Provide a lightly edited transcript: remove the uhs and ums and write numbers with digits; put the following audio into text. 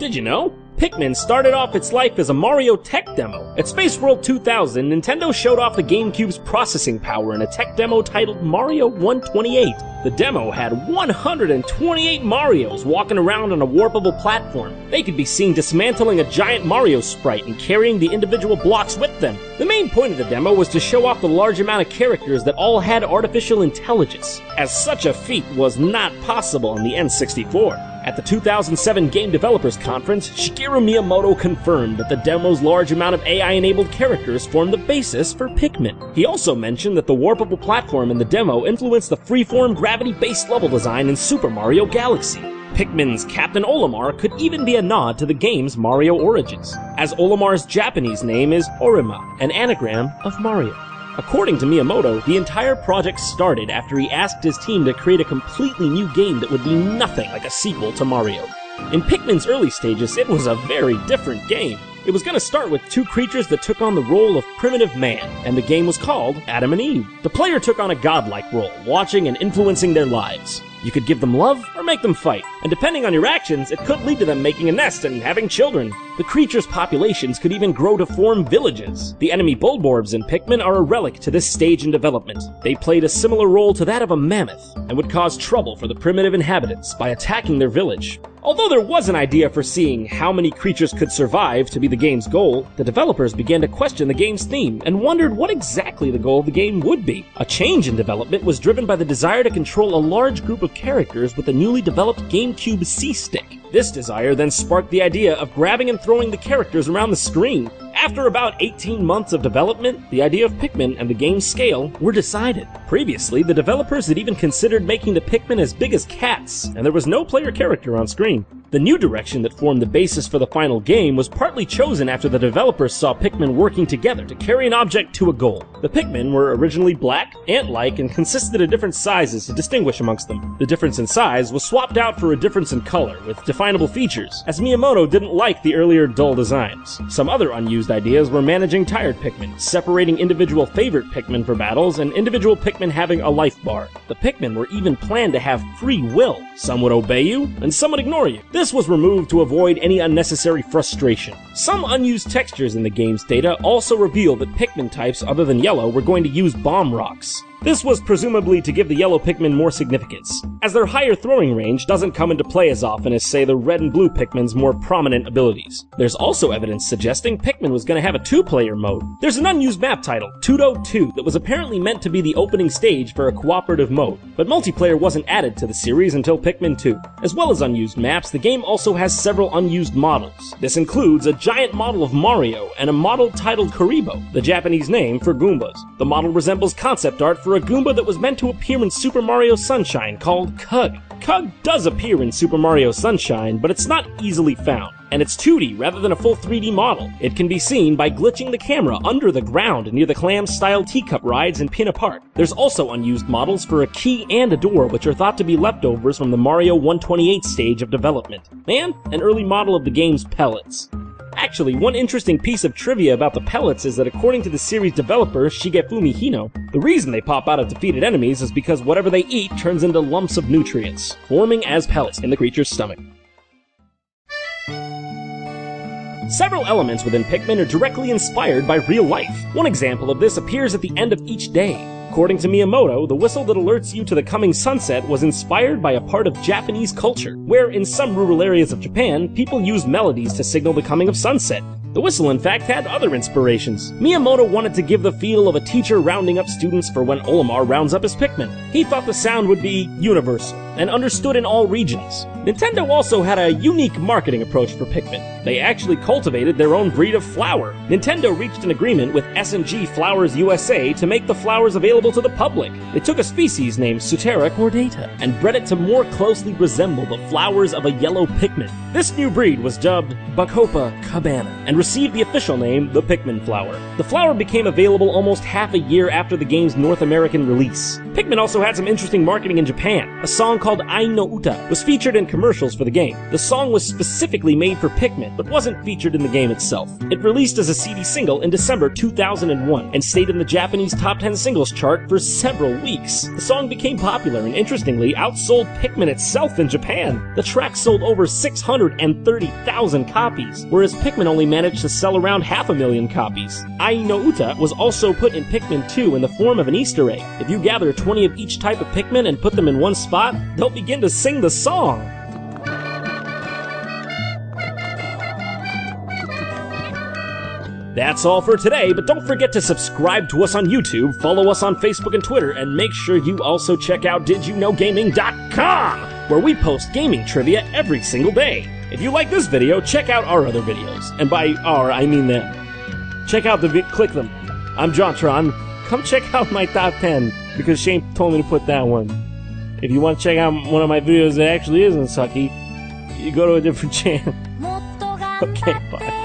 Did you know? Pikmin started off its life as a Mario tech demo. At Space World 2000, Nintendo showed off the GameCube's processing power in a tech demo titled Mario 128. The demo had 128 Marios walking around on a warpable platform. They could be seen dismantling a giant Mario sprite and carrying the individual blocks with them. The main point of the demo was to show off the large amount of characters that all had artificial intelligence, as such a feat was not possible on the N64. At the 2007 Game Developers Conference, Shigeru Miyamoto confirmed that the demo's large amount of AI-enabled characters formed the basis for Pikmin. He also mentioned that the warpable platform in the demo influenced the freeform gravity-based level design in Super Mario Galaxy. Pikmin's Captain Olimar could even be a nod to the game's Mario origins, as Olimar's Japanese name is Orima, an anagram of Mario. According to Miyamoto, the entire project started after he asked his team to create a completely new game that would be nothing like a sequel to Mario. In Pikmin's early stages, it was a very different game. It was going to start with two creatures that took on the role of primitive man, and the game was called Adam and Eve. The player took on a godlike role, watching and influencing their lives. You could give them love or make them fight, and depending on your actions, it could lead to them making a nest and having children. The creatures' populations could even grow to form villages. The enemy Bulborbs in Pikmin are a relic to this stage in development. They played a similar role to that of a mammoth, and would cause trouble for the primitive inhabitants by attacking their village. Although there was an idea for seeing how many creatures could survive to be the game's goal, the developers began to question the game's theme and wondered what exactly the goal of the game would be. A change in development was driven by the desire to control a large group of characters with the newly developed GameCube C-Stick. This desire then sparked the idea of grabbing and throwing the characters around the screen. After about 18 months of development, the idea of Pikmin and the game's scale were decided. Previously, the developers had even considered making the Pikmin as big as cats, and there was no player character on screen. The new direction that formed the basis for the final game was partly chosen after the developers saw Pikmin working together to carry an object to a goal. The Pikmin were originally black, ant-like, and consisted of different sizes to distinguish amongst them. The difference in size was swapped out for a difference in color, with definable features, as Miyamoto didn't like the earlier dull designs. Some other unused ideas were managing tired Pikmin, separating individual favorite Pikmin for battles, and individual Pikmin having a life bar. The Pikmin were even planned to have free will. Some would obey you, and some would ignore you. This was removed to avoid any unnecessary frustration. Some unused textures in the game's data also reveal that Pikmin types other than yellow were going to use bomb rocks. This was presumably to give the yellow Pikmin more significance, as their higher throwing range doesn't come into play as often as, say, the red and blue Pikmin's more prominent abilities. There's also evidence suggesting Pikmin was going to have a two-player mode. There's an unused map titled Tudo 2 that was apparently meant to be the opening stage for a cooperative mode, but multiplayer wasn't added to the series until Pikmin 2. As well as unused maps, the game also has several unused models. This includes a giant model of Mario and a model titled Kuribo, the Japanese name for Goombas. The model resembles concept art for a Goomba that was meant to appear in Super Mario Sunshine called Cug. Cug does appear in Super Mario Sunshine, but it's not easily found, and it's 2D rather than a full 3D model. It can be seen by glitching the camera under the ground near the clam-style teacup rides in Pinna Park. There's also unused models for a key and a door, which are thought to be leftovers from the Mario 128 stage of development, and an early model of the game's pellets. Actually, one interesting piece of trivia about the pellets is that according to the series developer Shigefumi Hino, the reason they pop out of defeated enemies is because whatever they eat turns into lumps of nutrients, forming as pellets in the creature's stomach. Several elements within Pikmin are directly inspired by real life. One example of this appears at the end of each day. According to Miyamoto, the whistle that alerts you to the coming sunset was inspired by a part of Japanese culture, where in some rural areas of Japan, people use melodies to signal the coming of sunset. The whistle, in fact, had other inspirations. Miyamoto wanted to give the feel of a teacher rounding up students for when Olimar rounds up his Pikmin. He thought the sound would be universal and understood in all regions. Nintendo also had a unique marketing approach for Pikmin. They actually cultivated their own breed of flower. Nintendo reached an agreement with S&G Flowers USA to make the flowers available to the public. They took a species named Sutera cordata and bred it to more closely resemble the flowers of a yellow Pikmin. This new breed was dubbed Bacopa cabana and received the official name, the Pikmin flower. The flower became available almost half a year after the game's North American release. Pikmin also had some interesting marketing in Japan. A song called Ai no Uta was featured in commercials for the game. The song was specifically made for Pikmin, but wasn't featured in the game itself. It released as a CD single in December 2001, and stayed in the Japanese top 10 singles chart for several weeks. The song became popular and, interestingly, outsold Pikmin itself in Japan. The track sold over 630,000 copies, whereas Pikmin only managed to sell around 500,000 copies. Ai no Uta was also put in Pikmin 2 in the form of an Easter egg. If you gather 20 of each type of Pikmin and put them in one spot, they'll begin to sing the song. That's all for today, but don't forget to subscribe to us on YouTube, follow us on Facebook and Twitter, and make sure you also check out DidYouKnowGaming.com, where we post gaming trivia every single day. If you like this video, check out our other videos. And by our, I mean them. Check out click them. I'm JonTron. Come check out my top 10, because Shane told me to put that one. If you want to check out one of my videos that actually isn't sucky, you go to a different channel. Okay, bye.